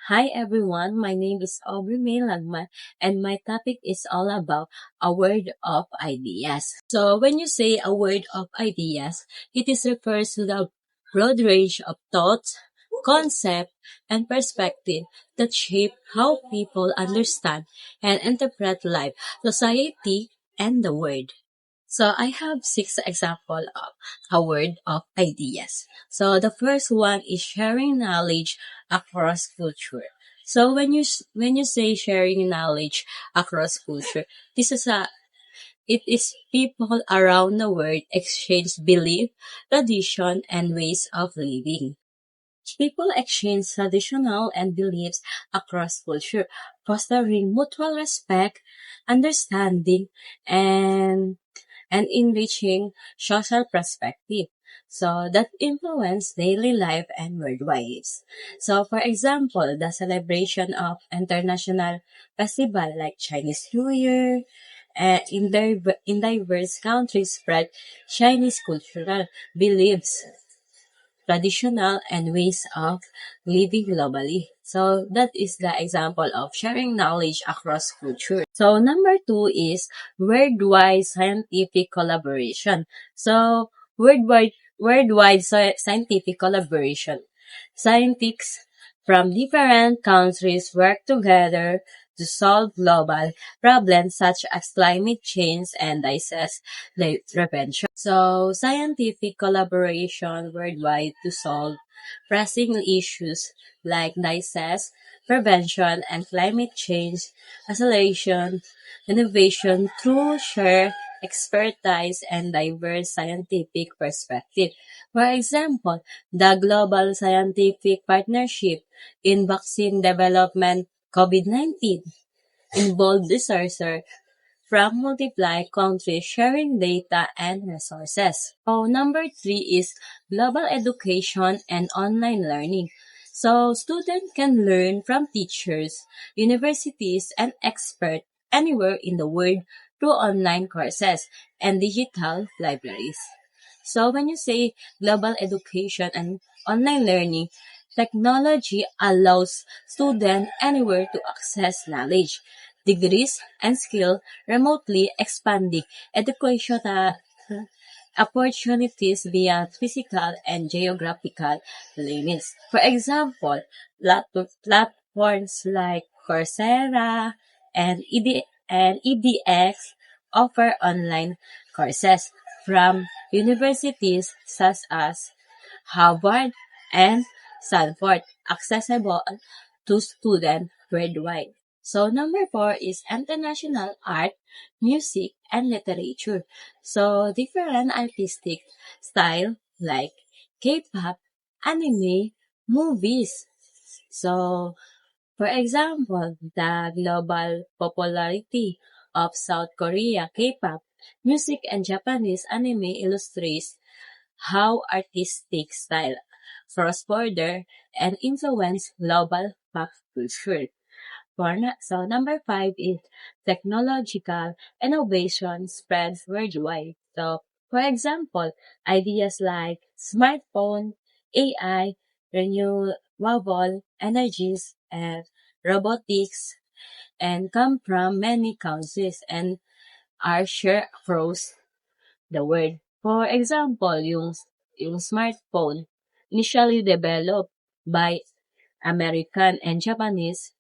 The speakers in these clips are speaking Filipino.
Hi everyone, my name is Aubrey May Lagman and my topic is all about a word of ideas. So when you say a word of ideas, it is refers to the broad range of thoughts, concept, and perspective that shape how people understand and interpret life, society, and the world. So I have six examples of a word of ideas. So the first one is sharing knowledge across culture. So when you say sharing knowledge across culture, this is a it is people around the world exchange belief, tradition, and ways of living. People exchange traditional and beliefs across culture, fostering mutual respect, understanding, and enriching social perspective. So that influence daily life and worldwide. So for example, the celebration of international festival like Chinese New Year, in diverse countries spread Chinese cultural beliefs, traditional and ways of living globally. So that is the example of sharing knowledge across culture. So number two is worldwide scientific collaboration. So scientific collaboration. Scientists from different countries work together to solve global problems such as climate change and disease prevention. So, scientific collaboration worldwide to solve pressing issues like disease prevention and climate change, acceleration, innovation through shared expertise and diverse scientific perspective. For example, the Global Scientific Partnership in Vaccine Development COVID-19 involved researchers from multiple countries sharing data and resources. So number three is global education and online learning. So students can learn from teachers, universities, and experts anywhere in the world through online courses and digital libraries. So when you say global education and online learning, technology allows students anywhere to access knowledge, degrees, and skill remotely, expanding educational opportunities beyond physical and geographical limits. For example, platforms like Coursera and edX offer online courses from universities such as Harvard and Stanford, accessible to students worldwide. So number four is international art, music, and literature. So different artistic style like K-pop, anime, movies. So for example, the global popularity of South Korea K-pop music and Japanese anime illustrates how artistic style cross-border and influence global pop culture. So number five is technological innovation spreads worldwide. So for example, ideas like smartphone, AI, renewable energies, and robotics and come from many countries and are shared across the world. For example, yung smartphone initially developed by American and Japanese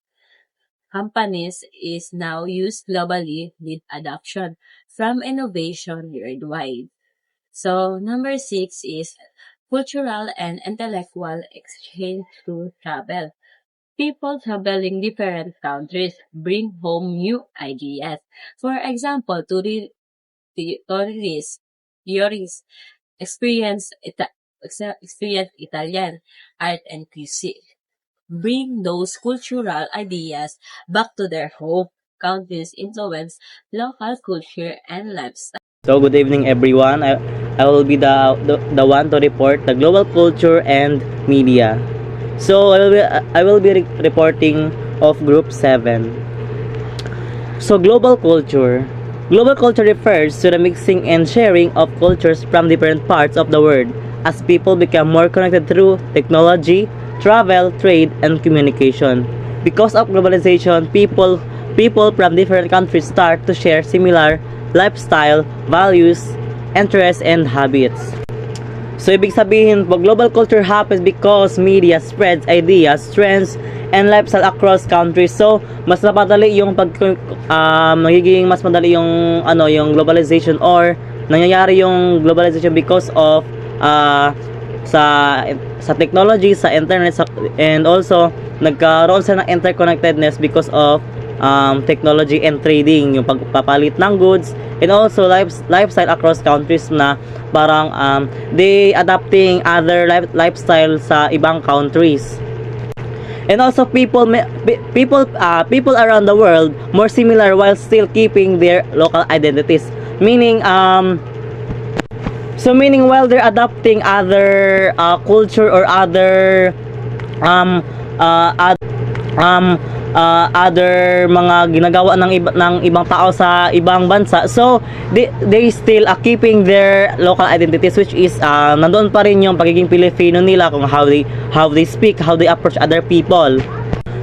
companies is now used globally with adoption from innovation worldwide. So number six is cultural and intellectual exchange through travel. People traveling different countries bring home new ideas. For example, tourists experience experience Italian art and cuisine. Bring those cultural ideas back to their home countries, influence local culture and lifestyle. So good evening everyone. I will be the one to report the global culture and media. So I will be reporting of group 7. So global culture. Global culture refers to the mixing and sharing of cultures from different parts of the world as people become more connected through technology, travel, trade, and communication. Because of globalization, people from different countries start to share similar lifestyle, values, interests, and habits. So, ibig sabihin po, global culture happens because media spreads ideas, trends, and lifestyle across countries. So, mas napadali yung magiging mas madali yung yung globalization, or nangyayari yung globalization because of sa technology, sa internet, and also nagkaroon sila ng interconnectedness because of technology and trading, yung pagpapalit ng goods, and also lifestyle across countries na parang they adapting other lifestyle sa ibang countries. And also people around the world more similar while still keeping their local identities, meaning while they're adopting other culture or other other mga ginagawa ng ibang tao sa ibang bansa, so they still keeping their local identities, which is nandoon pa rin yung pagiging Pilipino nila, kung how they speak, how they approach other people.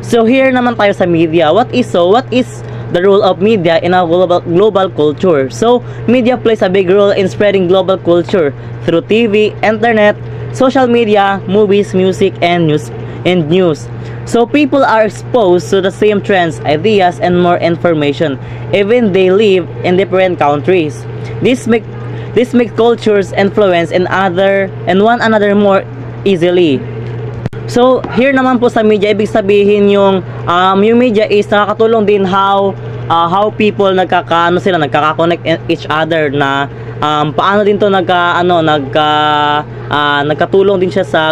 So here naman tayo sa media. What is the role of media in a global culture? So media plays a big role in spreading global culture through TV, internet, social media, movies, music, and news. So people are exposed to the same trends, ideas, and more information, even they live in different countries. This make cultures influence one another more easily. So here naman po sa media, ibig sabihin yung media is nakakatulong din how people nagkaka-connect each other, na paano din to nagkatulong din siya sa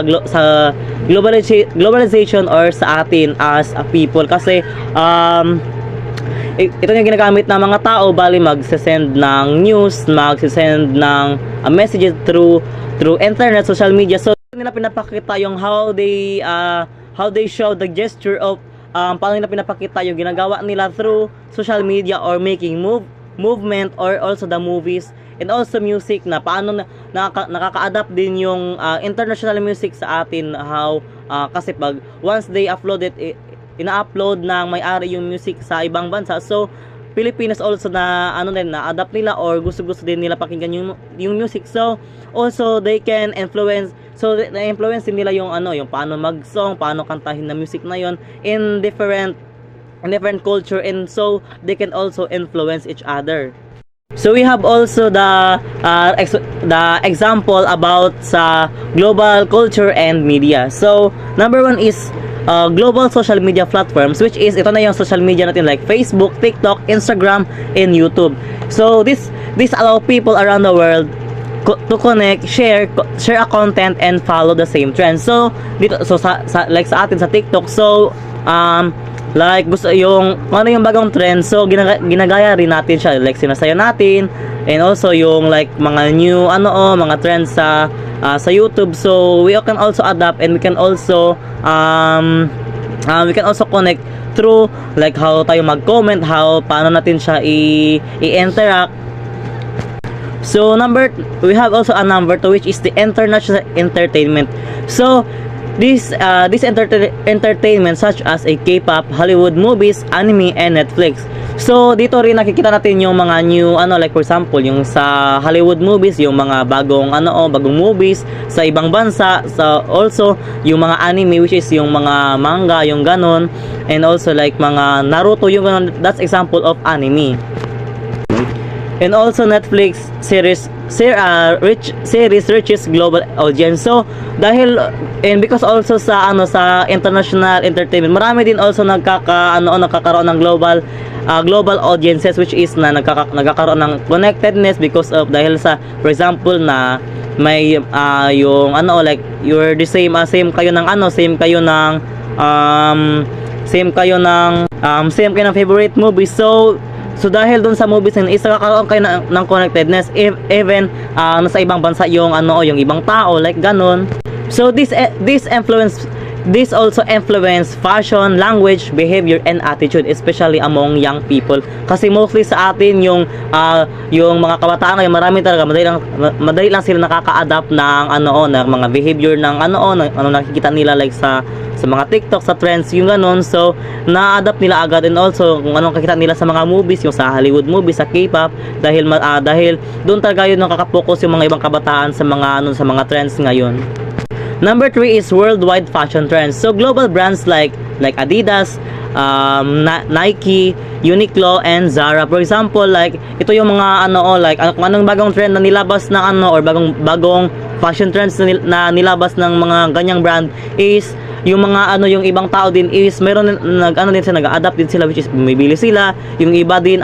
globalization or sa atin as a people, kasi ito yung ginagamit ng mga tao, bali magsesend ng news, magsesend ng messages through internet, social media. So nila pinapakita yung how they show the gesture of paano nila pinapakita yung ginagawa nila through social media, or making movement, or also the movies, and also music, na paano nakaka-adapt din yung international music sa atin, kasi pag once they upload it, ina-upload ng may-ari yung music sa ibang bansa, so Pilipinas also na na-adapt nila, or gusto din nila pakinggan yung music. So also they can influence, so na-influence din nila yung yung paano mag-song, paano kantahin na music na yon in different culture, and so they can also influence each other. So we have also the example about sa global culture and media. So number one is global social media platforms, which is ito na yung social media natin like Facebook, TikTok, Instagram, and YouTube. So this allow people around the world to connect, share a content, and follow the same trends. So dito, like sa atin sa TikTok, so like gusto yung yung bagong trend, so ginagaya rin natin siya, like sinasaya natin, and also yung like mga new mga trends sa YouTube. So we can also adapt, and we can also connect through like how tayo mag-comment, paano natin siya i-interact. So we have also a number 2, which is the international entertainment. So this entertainment such as a K-pop, Hollywood movies, anime, and Netflix. So dito rin nakikita natin yung mga new like for example yung sa Hollywood movies, yung mga bagong movies sa ibang bansa, sa also yung mga anime, which is yung mga manga, yung ganon, and also like mga Naruto, yung ganon, that's example of anime. And also Netflix series reaches global audience. So and because also sa international entertainment, marami din also nagkakaroon ng global audiences, which is na nagkakaroon ng connectedness because of dahil sa for example na may yung like you're the same kayo ng same kayo ng favorite movie. So dahil dun sa movies na isa kakaroon kayo ng connectedness, even nasa ibang bansa yung yung ibang tao, like ganon. So this This also influence fashion, language, behavior, and attitude, especially among young people. Kasi mostly sa atin yung mga kabataan ngayon, marami talaga madali lang sila nakaka-adapt ng ng mga behavior ng nakikita nila like sa mga TikTok, sa trends, yung ganun. So, na-adapt nila agad, and also kung anong kakita nila sa mga movies, yung sa Hollywood movies, sa K-pop, dahil doon talaga yun nakaka-focus yung mga ibang kabataan sa mga trends ngayon. Number 3 is worldwide fashion trends. So global brands like Adidas, Nike, Uniqlo, and Zara. For example, like ito yung mga kung anong bagong trend na nilabas ng or bagong fashion trends na nilabas ng mga ganyang brand is yung mga yung ibang tao din is meron din sila, nag-adapt din sila, which is bumibili sila. Yung iba din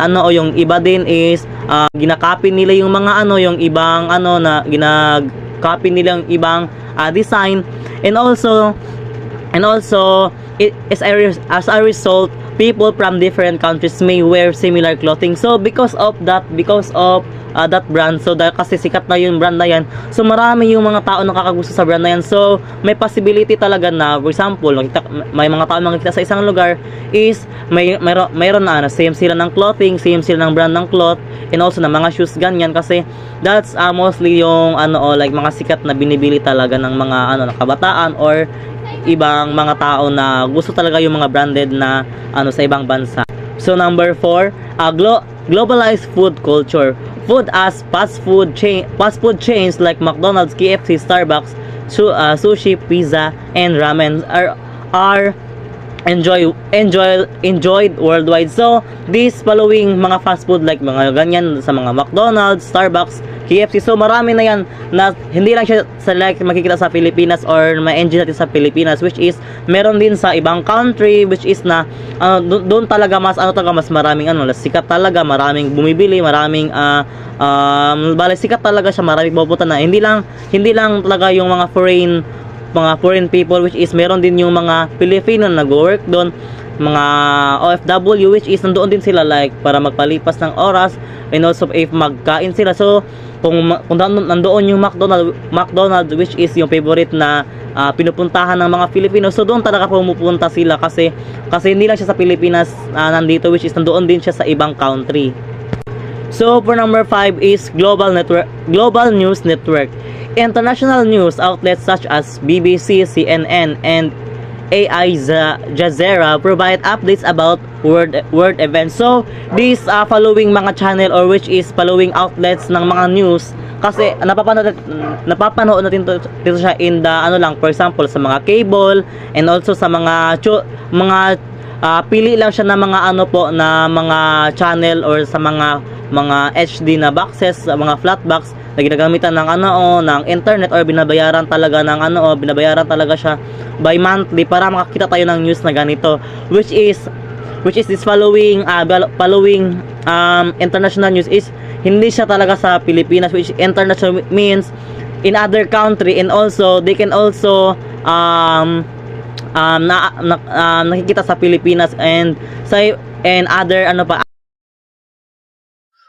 is ginakopy nila yung mga yung ibang na ginag-copy nila yung ibang design, and also as a result, people from different countries may wear similar clothing. So because of that brand, so dahil kasi sikat na yung brand na yan, so marami yung mga tao nakakagusto sa brand na yan. So may possibility talaga na, for example, may mga tao makikita sa isang lugar is mayroon na same sila ng clothing, same sila ng brand ng cloth, and also na mga shoes, ganyan. Kasi that's mostly yung mga sikat na binibili talaga ng mga kabataan or ibang mga tao na gusto talaga yung mga branded na sa ibang bansa. So number 4, globalized food culture. Food as fast food chains like McDonald's, KFC, Starbucks, sushi, pizza, and ramen are enjoyed worldwide. So these following mga fast food like mga ganyan sa mga McDonald's, Starbucks, KFC, so marami na yan na hindi lang siya sa makikita sa Pilipinas or ma-enjoy natin sa Pilipinas, which is meron din sa ibang country, which is na doon talaga mas mas maraming sikat talaga, maraming bumibili, maraming sikat talaga siya, maraming pupunta na hindi lang talaga yung mga foreign people, which is meron din yung mga Pilipino na nag-work doon, mga OFW, which is nandoon din sila like para magpalipas ng oras, and also if magkain sila. So kung nandoon yung McDonald's, which is yung favorite na pinupuntahan ng mga Pilipino, so doon talaga pumupunta sila kasi hindi lang siya sa Pilipinas nandito, which is nandoon din siya sa ibang country. So for number 5 is global news network. International news outlets such as BBC, CNN, and Al Jazeera provide updates about world events. So these following mga channel, or which is following outlets ng mga news, kasi napapanood natin dito siya in the for example sa mga cable, and also sa mga pili lang siya ng mga na mga channel, or sa mga HD na boxes, mga flat box na ginagamitan ng ng internet, or binabayaran talaga siya by monthly para makakita tayo ng news na ganito, which is this following international news is hindi siya talaga sa Pilipinas, which international means in other country, and also they can also nakikita sa Pilipinas and other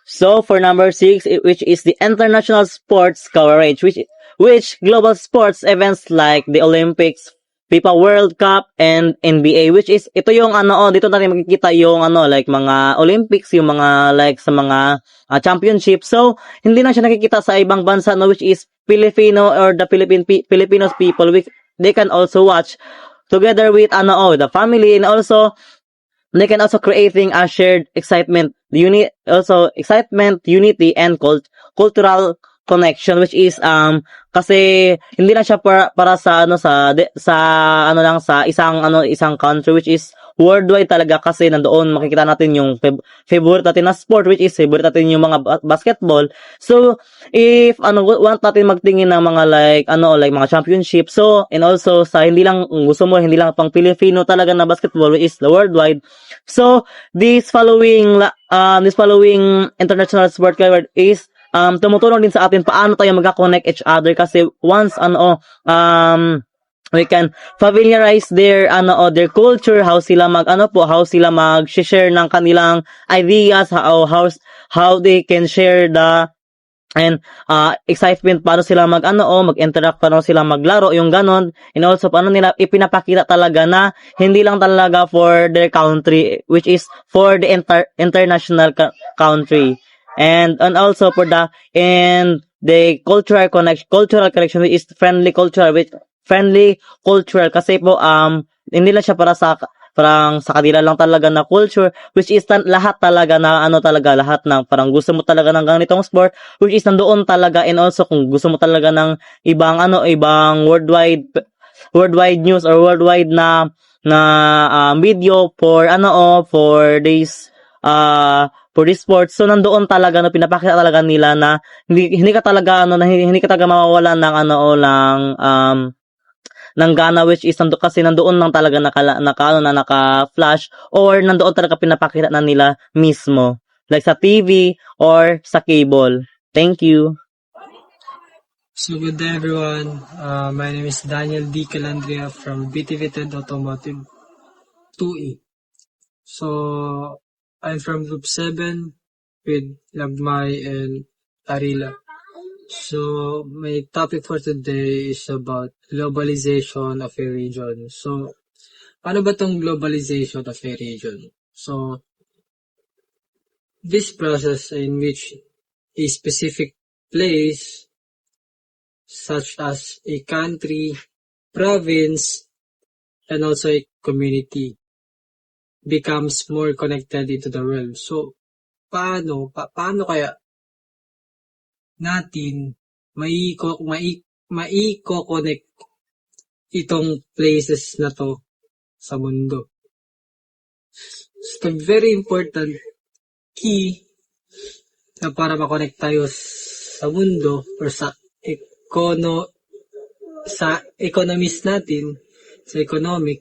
So for number 6, which is the international sports coverage, which global sports events like the Olympics, FIFA World Cup, and NBA, which is ito yung dito natin makikita yung like mga Olympics, yung mga like sa mga championship. So hindi na siya nakikita sa ibang bansa which is Filipino or the Filipinos people, which they can also watch together with the family, and also they can also creating a shared excitement, unity, and cultural connection, which is kasi hindi lang siya para sa sa isang country, which is worldwide talaga, kasi nandoon makikita natin yung favorite natin na sport, which is favorite natin yung mga basketball. So if want natin magtingin ng mga like mga championship, so and also sa hindi lang pang Filipino talaga na basketball, which is the worldwide. So this following international sport coverage is tumutulong din sa atin paano tayo magka-connect each other, kasi once we can familiarize their culture, how sila mag-share ng kanilang ideas, how they can share And excitement paano sila mag-interact, paano sila maglaro, yung ganon. And also paano nila ipinapakita talaga na hindi lang talaga for their country, which is for the international country. And also for the cultural connection, which is friendly cultural, kasi po hindi lang siya parang sa kanila lang talaga na culture, which is lahat talaga na lahat ng parang gusto mo talaga ng ganitong sport, which is nandoon talaga. And also kung gusto mo talaga ng ibang worldwide news or worldwide na video for this sport, so nandoon talaga na pinapakita talaga nila na hindi ka talaga mawawala ng gana, which is kasi nandoon lang talaga naka-flash, or nandoon talaga pinapakita na nila mismo, like sa TV or sa cable. Thank you. So good day everyone, my name is Daniel D. Calandria from BTV TED Automotive 2E. So I'm from Group 7 with Lagmay and Arila. So my topic for today is about globalization of a region. So ano ba tong globalization of a region? So this process in which a specific place such as a country, province, and also a community becomes more connected into the world. So paano kaya natin mai-connect itong places na to sa mundo? So, very important key na para ma-connect tayo sa mundo or sa economies natin, sa economic,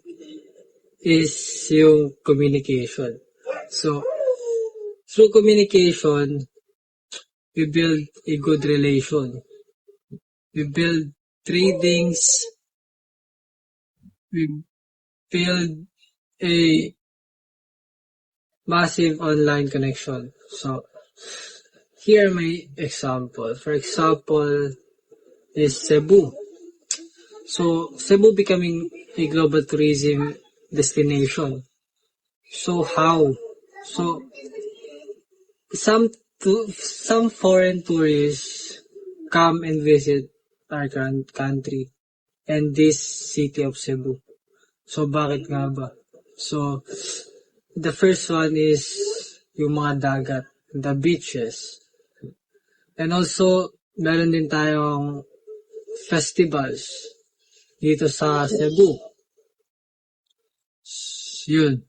is yung communication. So, through communication, we build a good relation. We build tradings. We build a massive online connection. So, here my example. For example, is Cebu. So, Cebu becoming a global tourism destination. So, how? So, some foreign tourists come and visit our country and this city of Cebu. So, bakit nga ba? So, the first one is yung mga dagat, the beaches. And also, meron din tayong festivals dito sa Cebu. Yun.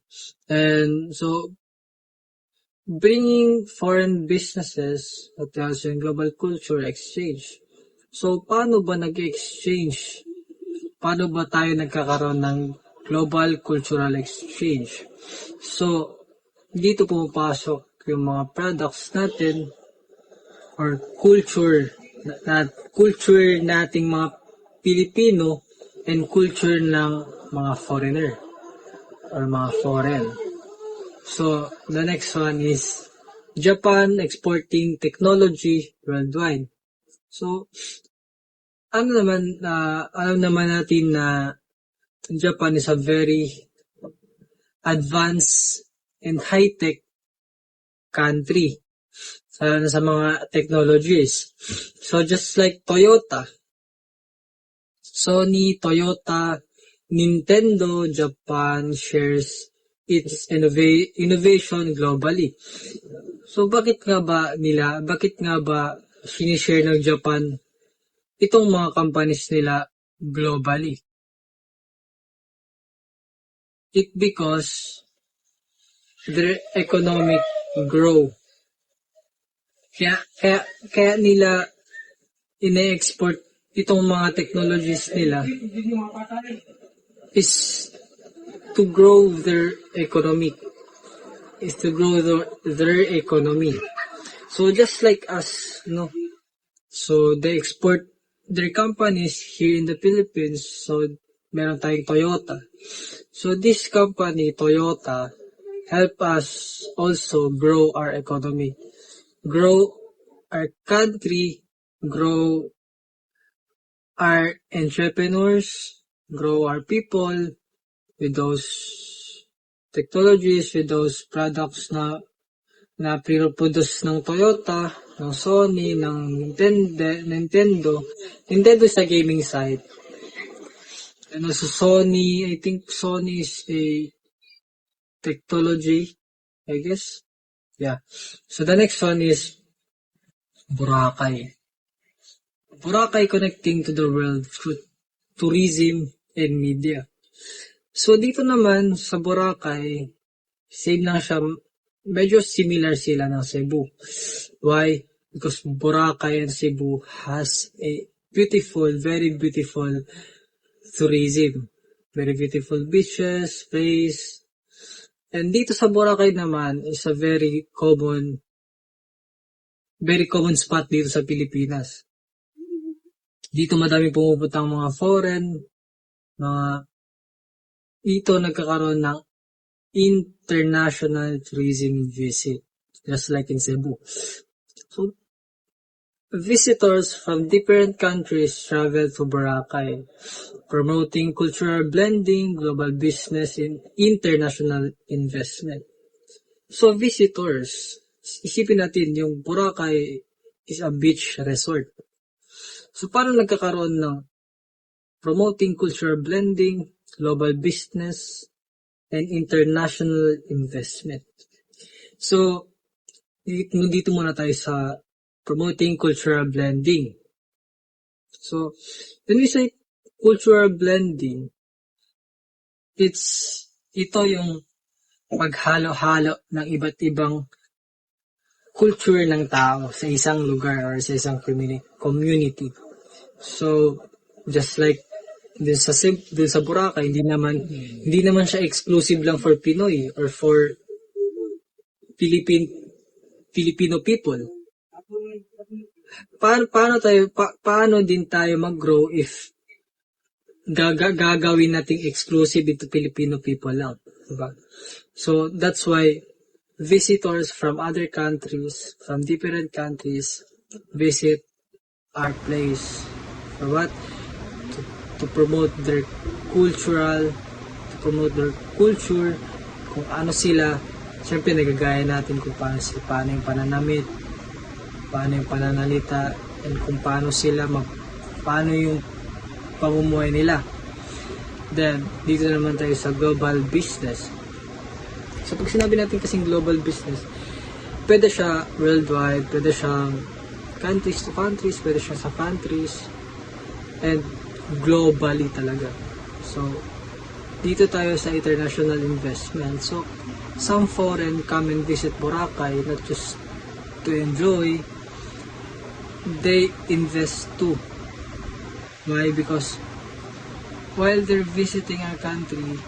And so, bringing foreign businesses, hotels, and global culture exchange. So, paano ba nag-exchange? Paano ba tayo nagkakaroon ng global cultural exchange? So, dito pumapasok yung mga products natin or culture nating mga Pilipino and culture ng mga foreigner or mga foreign. So, the next one is Japan exporting technology worldwide. So, alam naman natin na Japan is a very advanced and high-tech country sa mga technologies. So, just like Toyota, Sony, Toyota, Nintendo, Japan shares its innovation globally. So, bakit nga ba sinishare ng Japan itong mga companies nila globally? It because their economic grow. Kaya nila ine-export itong mga technologies nila is to grow their economy. So just like us, no. So they export their companies here in the Philippines. So meron tayong Toyota. So this company, Toyota, help us also grow our economy. Grow our country, grow our entrepreneurs, grow our people with those technologies, with those products na pinoproduce ng Toyota, ng Sony, ng Nintendo. Nintendo sa gaming side. And also Sony, I think Sony is a technology, I guess. Yeah. So the next one is Boracay. Boracay connecting to the world through tourism and media. So dito naman sa Boracay, same lang siya, medyo similar sila ng Cebu. Why? Because Boracay and Cebu has a beautiful, very beautiful tourism. Very beautiful beaches, place. And dito sa Boracay naman is a very common spot dito sa Pilipinas. Dito madami pumupuntang mga foreign, dito nagkakaroon ng international tourism visit, just like in Cebu. So, visitors from different countries travel to Boracay, promoting cultural blending, global business, and international investment. So, visitors, isipin natin, yung Boracay is a beach resort. So, paano nagkakaroon ng promoting cultural blending, global business, and international investment? So, dito muna tayo sa promoting cultural blending. So, when we say cultural blending, ito yung paghalo-halo ng iba't ibang culture ng tao sa isang lugar or sa isang community. So, just like dun sa Boracay, hindi naman siya exclusive lang for Pinoy or for Filipino people. Paano din tayo mag-grow if gagawin nating exclusive ito Filipino people lang, diba? So that's why visitors from other countries, from different countries, visit our place for what? To promote their culture, kung ano sila. Siyempre nagagaya natin kung paano yung pananamit, paano yung pananalita, and kung paano yung pamumuhay nila. Then, dito naman tayo sa global business. So, pag sinabi natin kasing global business, pwede siya worldwide, pwede siyang countries to countries, pwede siya sa countries, and globally talaga. So, dito tayo sa international investment. So, some foreign come and visit Boracay, not just to enjoy, they invest too. Why? Because while they're visiting our country,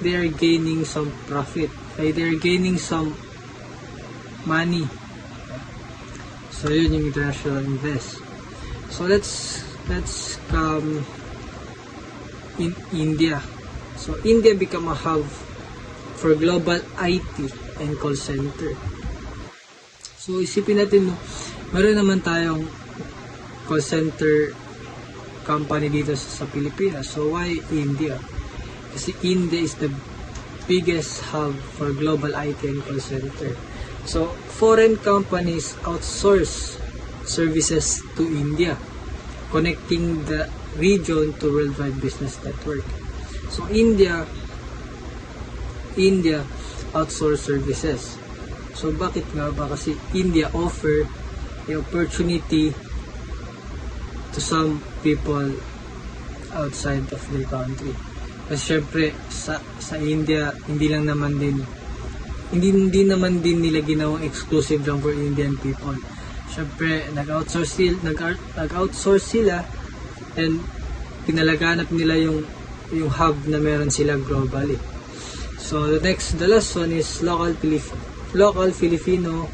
they are gaining some profit. They are gaining some money. So, yun yung international invest. So, let's come in India. So, India become a hub for global IT and call center. So, isipin natin, meron naman tayong call center company dito sa Pilipinas. So, why India? Kasi India is the biggest hub for global IT and call center. So, foreign companies outsource services to India, connecting the region to worldwide business network. So, India outsource services. So, bakit nga ba? Kasi India offer the opportunity to some people outside of their country. Kasi syempre, sa India, hindi naman din nila ginawang exclusive lang for Indian people. Syempre, nag-outsource sila and pinalaganap nila yung hub na meron sila globally. So, the last one is local Filipino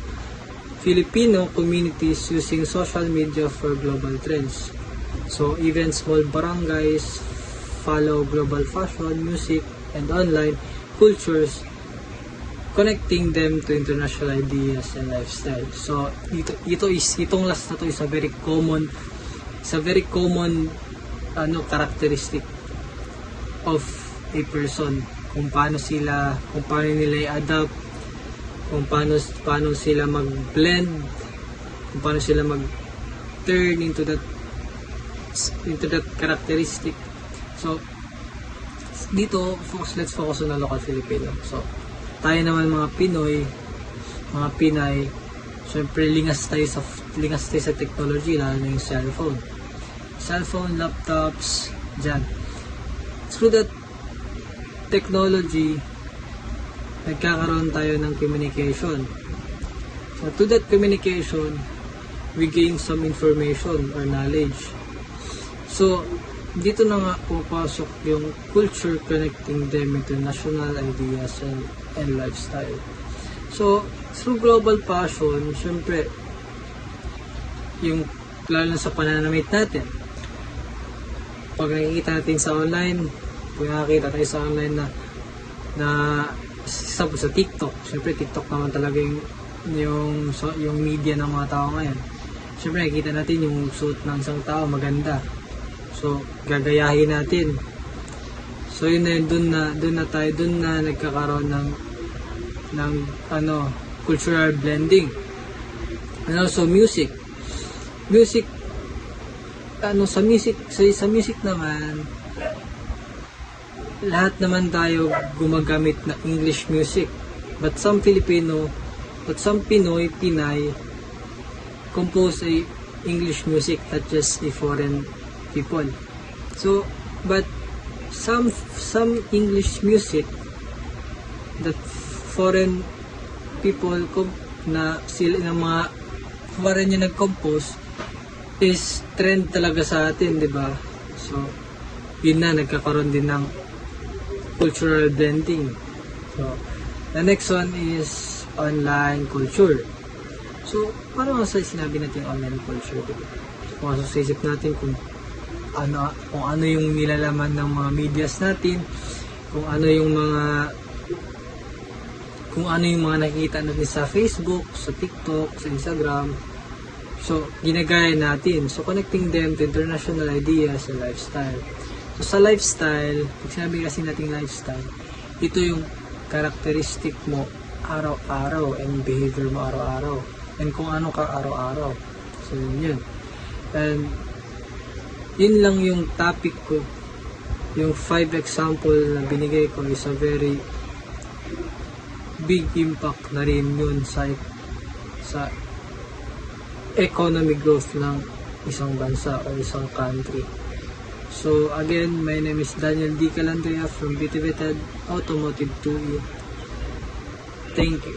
communities using social media for global trends. So, even small barangays follow global fashion, music, and online connecting them to international ideas and lifestyle. So itong last na to is a very common characteristic of a person, kung paano nila i-adapt, kung paano sila mag-blend, kung paano sila mag-turn into that characteristic. So dito let's focus on the local Filipino. So tayo naman mga Pinay, syempre lingas tayo sa technology, lalo na yung cellphone, laptops, dyan. Through that technology, nagkakaroon tayo ng communication. So to that communication, we gain some information or knowledge. So dito na nga pupasok yung culture, connecting them into national ideas and lifestyle. So through global passion, syempre yung lalo na sa pananamit natin, pag nakikita natin sa online, kung nakikita tayo sa online na sa TikTok, syempre TikTok naman talaga yung media ng mga tao ngayon. Syempre nakikita natin yung suit ng isang tao maganda, so gagayahin natin. So yun na yun, doon na nagkakaroon ng cultural blending. And also music sa music naman, lahat naman tayo gumagamit na English music, but some Pinay compose a English music, not just a foreign people. So but some English music that foreign people na sila ng mga foreign yung nag-compose is trend talaga sa atin, di ba? So yun na, nagkakaroon din ng cultural blending. So the next one is online culture. So parang sa sinabi natin online culture, diba? Kung sa isip natin kung ano yung nilalaman ng mga medias natin, kung ano yung mga nakikita natin sa Facebook, sa TikTok, sa Instagram. So ginagaya natin. So connecting them to international ideas and lifestyle. So sa lifestyle, pag sinabi kasi nating lifestyle, ito yung characteristic mo araw-araw and behavior mo araw-araw. And kung ano ka araw-araw. So yun. And yun lang yung topic ko. Yung 5 example na binigay ko is a very big impact na rin yun sa economic growth ng isang bansa o isang country. So again, my name is Daniel D. Calandria from Bitivited Automotive 2E. Thank you.